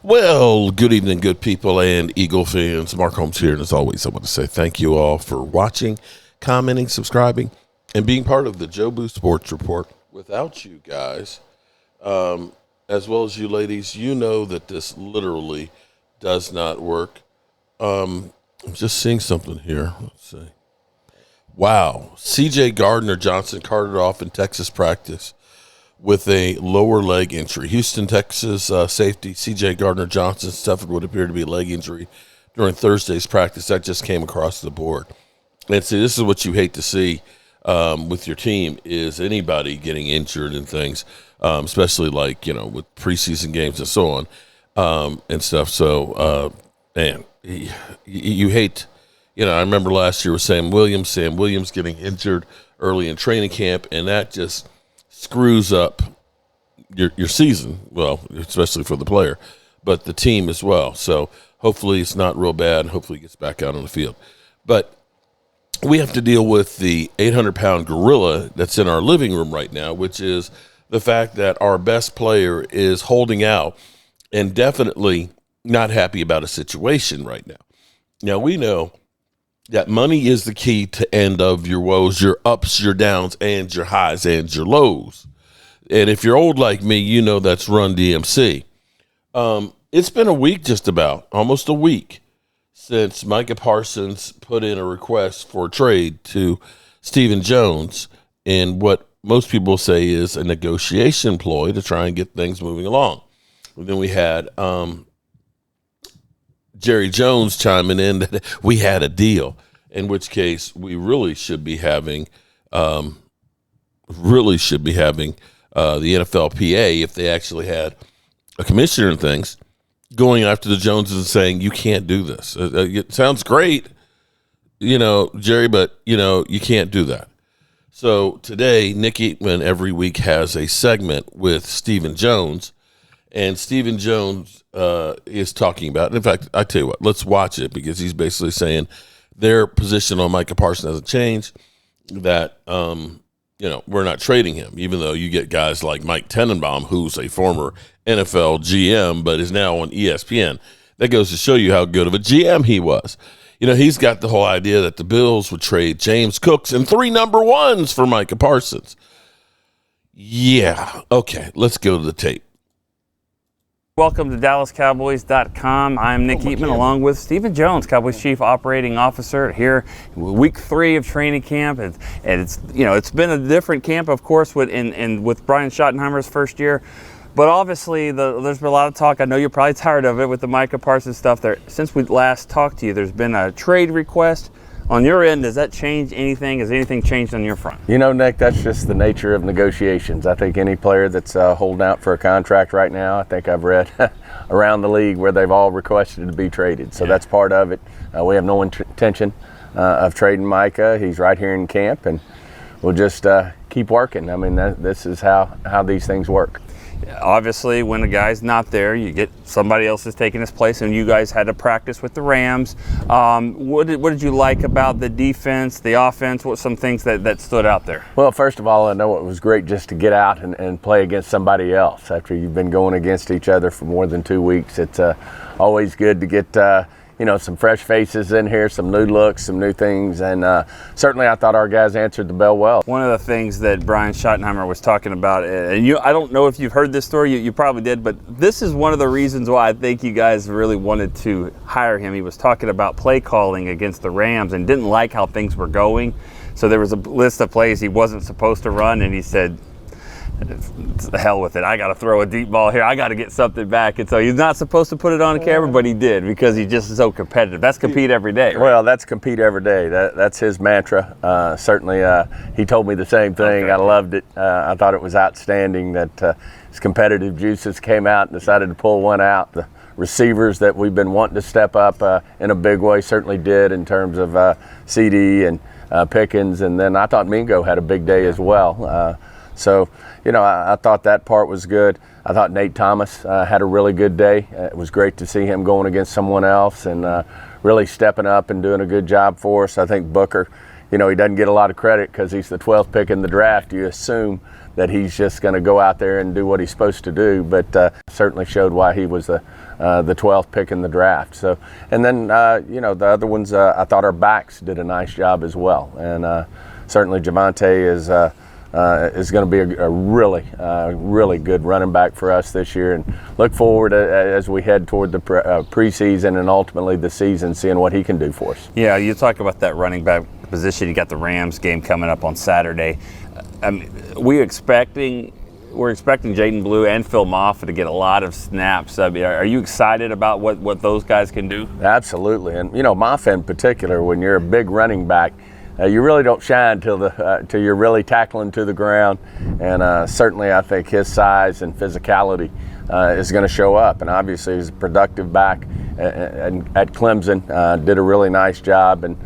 Well, good evening, good people and Eagle fans. Mark Holmes here, and as always, I want to say thank you all for watching, commenting, subscribing, and being part of the Joe Boo Sports Report. Without you guys, as well as you ladies, you know that this literally does not work. I'm just seeing something here. Let's see. Wow. C.J. Gardner-Johnson carted off in Texas practice with a lower leg injury. Houston, Texas safety C.J. Gardner-Johnson suffered what appeared to be a leg injury during Thursday's practice. That just came across the board. And see, this is what you hate to see with your team is anybody getting injured and things, especially like, with preseason games and so on and stuff. So, man, you hate, I remember last year with Sam Williams getting injured early in training camp, and that just screws up your season, well, especially for the player, but the team as well. So hopefully it's not real bad, and hopefully he gets back out on the field. But we have to deal with the 800-pound gorilla that's in our living room right now, which is the fact that our best player is holding out and definitely not happy about a situation right now. Now, we know that money is the key to end of your woes, your ups, your downs, and your highs and your lows. And if you're old like me, you know that's Run DMC. It's been a week, just about, almost a week, since Micah Parsons put in a request for trade to Stephen Jones in what most people say is a negotiation ploy to try and get things moving along. And then we had Jerry Jones chiming in that we had a deal, in which case we really should be having the NFLPA, if they actually had a commissioner and things, going after the Joneses and saying, you can't do this. It sounds great, Jerry, but, you can't do that. So today, Nick Eatman every week has a segment with Stephen Jones, and Stephen Jones is talking about, in fact, I tell you what, let's watch it, because he's basically saying their position on Micah Parsons hasn't changed, that, we're not trading him, even though you get guys like Mike Tenenbaum, who's a former NFL GM, but is now on ESPN. That goes to show you how good of a GM he was. He's got the whole idea that the Bills would trade James Cooks and 3 number ones for Micah Parsons. Yeah, okay, let's go to the tape. Welcome to DallasCowboys.com. I'm Nick Eatman along with Stephen Jones, Cowboys Chief Operating Officer, here week 3 of training camp. And it's been a different camp, of course, with Brian Schottenheimer's first year. But obviously, there's been a lot of talk. I know you're probably tired of it with the Micah Parsons stuff. Since we last talked to you, there's been a trade request. On your end, does that change anything? Has anything changed on your front? Nick, that's just the nature of negotiations. I think any player that's holding out for a contract right now, I think I've read around the league where they've all requested to be traded. So that's part of it. We have no intention of trading Micah. He's right here in camp, and we'll just keep working. I mean, this is how these things work. Obviously, when a guy's not there, you get somebody else is taking his place, and you guys had to practice with the Rams. What did you like about the defense, the offense? What some things that stood out there? Well, first of all, I know it was great just to get out and play against somebody else after you've been going against each other for more than 2 weeks. It's always good to get some fresh faces in here, some new looks, some new things, and certainly I thought our guys answered the bell well. One of the things that Brian Schottenheimer was talking about, and I don't know if you've heard this story, you probably did, but this is one of the reasons why I think you guys really wanted to hire him. He was talking about play calling against the Rams and didn't like how things were going. So there was a list of plays he wasn't supposed to run, and he said, the hell with it. I got to throw a deep ball here. I got to get something back. And so he's not supposed to put it on camera, but he did, because he's just so competitive. That's compete every day, right? Well, that's compete every day. That's his mantra. Certainly, he told me the same thing. Okay. I loved it. I thought it was outstanding that his competitive juices came out and decided to pull one out. The receivers that we've been wanting to step up in a big way certainly did, in terms of CD and Pickens. And then I thought Mingo had a big day as well. So, I thought that part was good. I thought Nate Thomas had a really good day. It was great to see him going against someone else and really stepping up and doing a good job for us. I think Booker he doesn't get a lot of credit because he's the 12th pick in the draft. You assume that he's just going to go out there and do what he's supposed to do, but certainly showed why he was the 12th pick in the draft. So, and then the other ones, I thought our backs did a nice job as well, and certainly Javonte is going to be a really good running back for us this year, and look forward as we head toward the preseason and ultimately the season, seeing what he can do for us. Yeah, you talk about that running back position. You got the Rams game coming up on Saturday. We're expecting Jaden Blue and Phil Moffitt to get a lot of snaps. Are you excited about what those guys can do? Absolutely, and Moffitt in particular, when you're a big running back, you really don't shine till you're really tackling to the ground, and certainly I think his size and physicality is going to show up. And obviously he's a productive back at Clemson, did a really nice job, and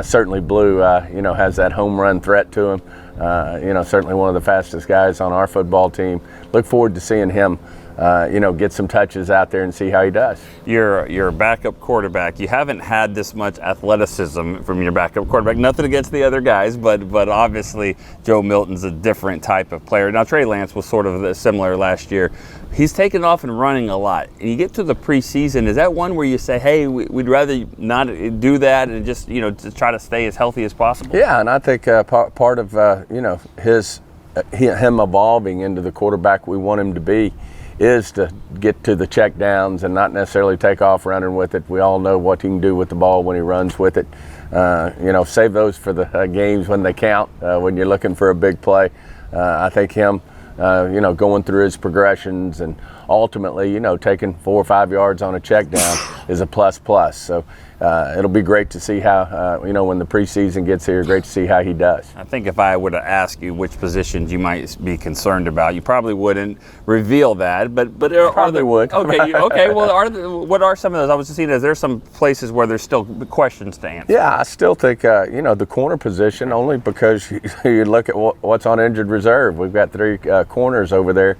certainly Blue has that home run threat to him. Certainly one of the fastest guys on our football team. Look forward to seeing him get some touches out there and see how he does. You're a backup quarterback. You haven't had this much athleticism from your backup quarterback. Nothing against the other guys, but obviously Joe Milton's a different type of player. Now Trey Lance was sort of similar last year. He's taken off and running a lot. And you get to the preseason, is that one where you say, hey, we'd rather not do that and just to try to stay as healthy as possible? Yeah, and I think part of him evolving into the quarterback we want him to be is to get to the check downs and not necessarily take off running with it. We all know what he can do with the ball when he runs with it. Save those for the games when they count, when you're looking for a big play. I think him, going through his progressions and ultimately, taking 4 or 5 yards on a check down is a plus. So it'll be great to see how, when the preseason gets here, great to see how he does. I think if I were to ask you which positions you might be concerned about, you probably wouldn't reveal that, but probably would. Okay. Well, what are some of those? I was just seeing, is there some places where there's still questions to answer? Yeah, I still think, the corner position, only because you look at what's on injured reserve. We've got 3 corners over there,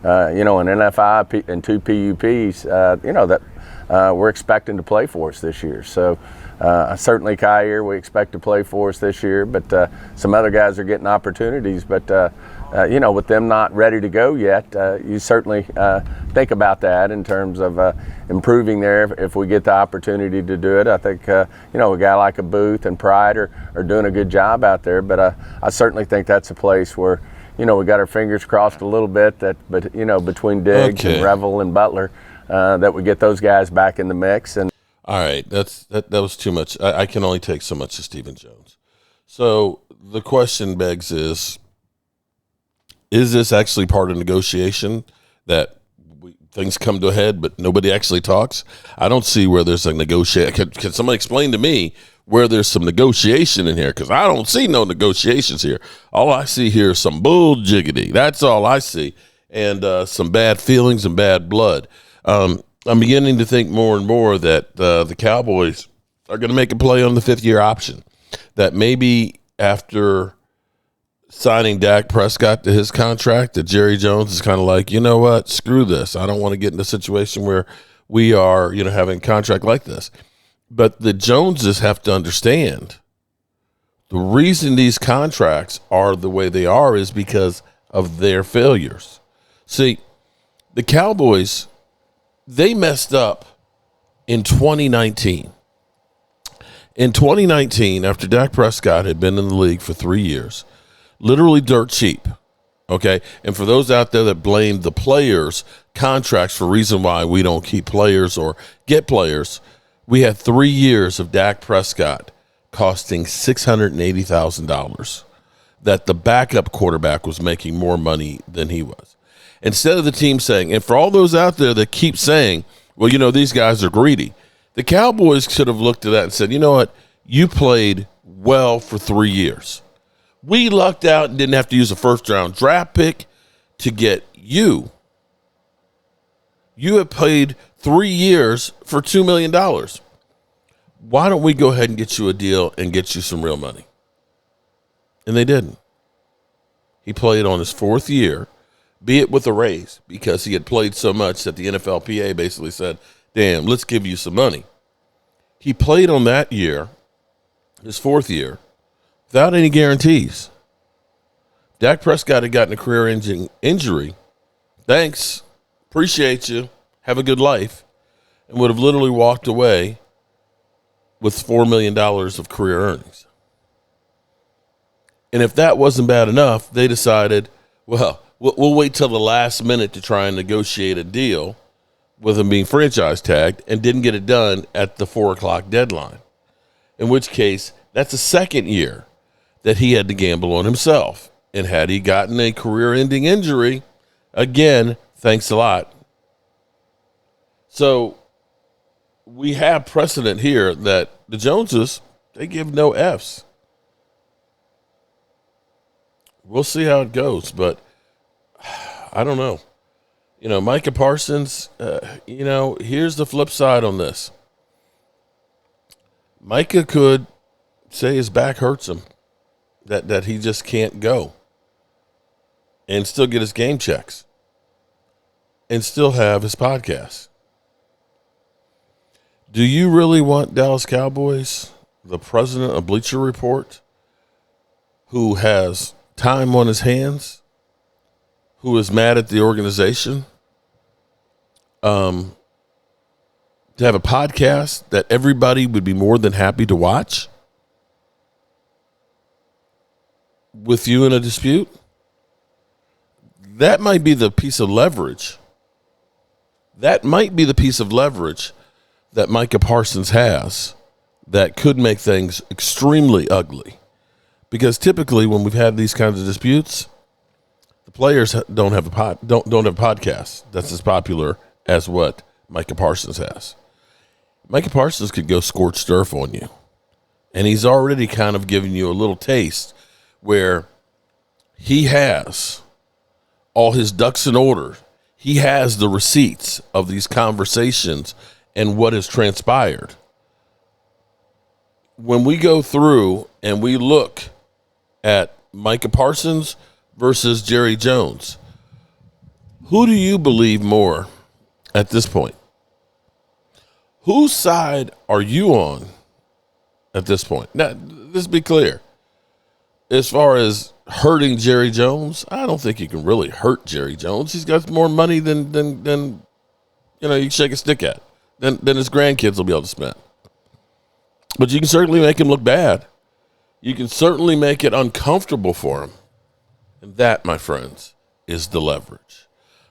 an NFI and 2 PUPs, that we're expecting to play for us this year. So certainly Kyer, we expect to play for us this year, but some other guys are getting opportunities. But, with them not ready to go yet, you certainly think about that in terms of improving there if we get the opportunity to do it. I think, a guy like a Booth and Pride are doing a good job out there, but I certainly think that's a place where, we got our fingers crossed a little bit between Diggs and Revel and Butler, that we get those guys back in the mix. And all right, that was too much. I can only take so much of Stephen Jones. So the question begs is this actually part of negotiation that things come to a head, but nobody actually talks? I don't see where there's a negotiation. Can somebody explain to me where there's some negotiation in here? Because I don't see no negotiations here. All I see here is some bull jiggity. That's all I see, and some bad feelings and bad blood. I'm beginning to think more and more that the Cowboys are going to make a play on the 5th-year option. That maybe after signing Dak Prescott to his contract, that Jerry Jones is kind of like, you know what, screw this. I don't want to get in a situation where we are, having a contract like this. But the Joneses have to understand the reason these contracts are the way they are is because of their failures. See, the Cowboys, they messed up in 2019. In 2019, after Dak Prescott had been in the league for 3 years, literally dirt cheap, okay? And for those out there that blame the players' contracts for reason why we don't keep players or get players, we had 3 years of Dak Prescott costing $680,000 that the backup quarterback was making more money than he was. Instead of the team saying, and for all those out there that keep saying, well, these guys are greedy, the Cowboys should have looked at that and said, you know what, you played well for 3 years. We lucked out and didn't have to use a first-round draft pick to get you. You have played 3 years for $2 million. Why don't we go ahead and get you a deal and get you some real money? And they didn't. He played on his 4th year, be it with a raise, because he had played so much that the NFLPA basically said, damn, let's give you some money. He played on that year, his 4th year, without any guarantees. Dak Prescott had gotten a career-ending injury. Thanks. Appreciate you. Have a good life. And would have literally walked away with $4 million of career earnings. And if that wasn't bad enough, they decided, well, we'll wait till the last minute to try and negotiate a deal with him being franchise tagged, and didn't get it done at the 4 o'clock deadline. In which case, that's the second year that he had to gamble on himself. And had he gotten a career-ending injury, again, thanks a lot. So we have precedent here that the Joneses, they give no Fs. We'll see how it goes, but I don't know. Micah Parsons, here's the flip side on this. Micah could say his back hurts him, that he just can't go, and still get his game checks, and still have his podcast. Do you really want Dallas Cowboys, the president of Bleacher Report, who has time on his hands, who is mad at the organization, to have a podcast that everybody would be more than happy to watch with you in a dispute? That might be the piece of leverage. That might be the piece of leverage that Micah Parsons has that could make things extremely ugly. Because typically when we've had these kinds of disputes, the players don't have don't have podcasts that's as popular as what Micah Parsons has. Micah Parsons could go scorched earth on you. And he's already kind of given you a little taste where he has all his ducks in order. He has the receipts of these conversations and what has transpired. When we go through and we look at Micah Parsons versus Jerry Jones, who do you believe more at this point? Whose side are you on at this point? Now, let's be clear. As far as hurting Jerry Jones, I don't think you can really hurt Jerry Jones. He's got more money than you can shake a stick at, than his grandkids will be able to spend. But you can certainly make him look bad. You can certainly make it uncomfortable for him. And that, my friends, is the leverage.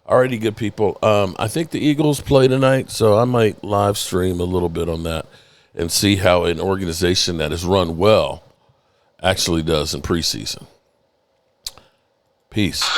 Alrighty, good people. I think the Eagles play tonight, so I might live stream a little bit on that and see how an organization that is run well actually does in preseason. Peace.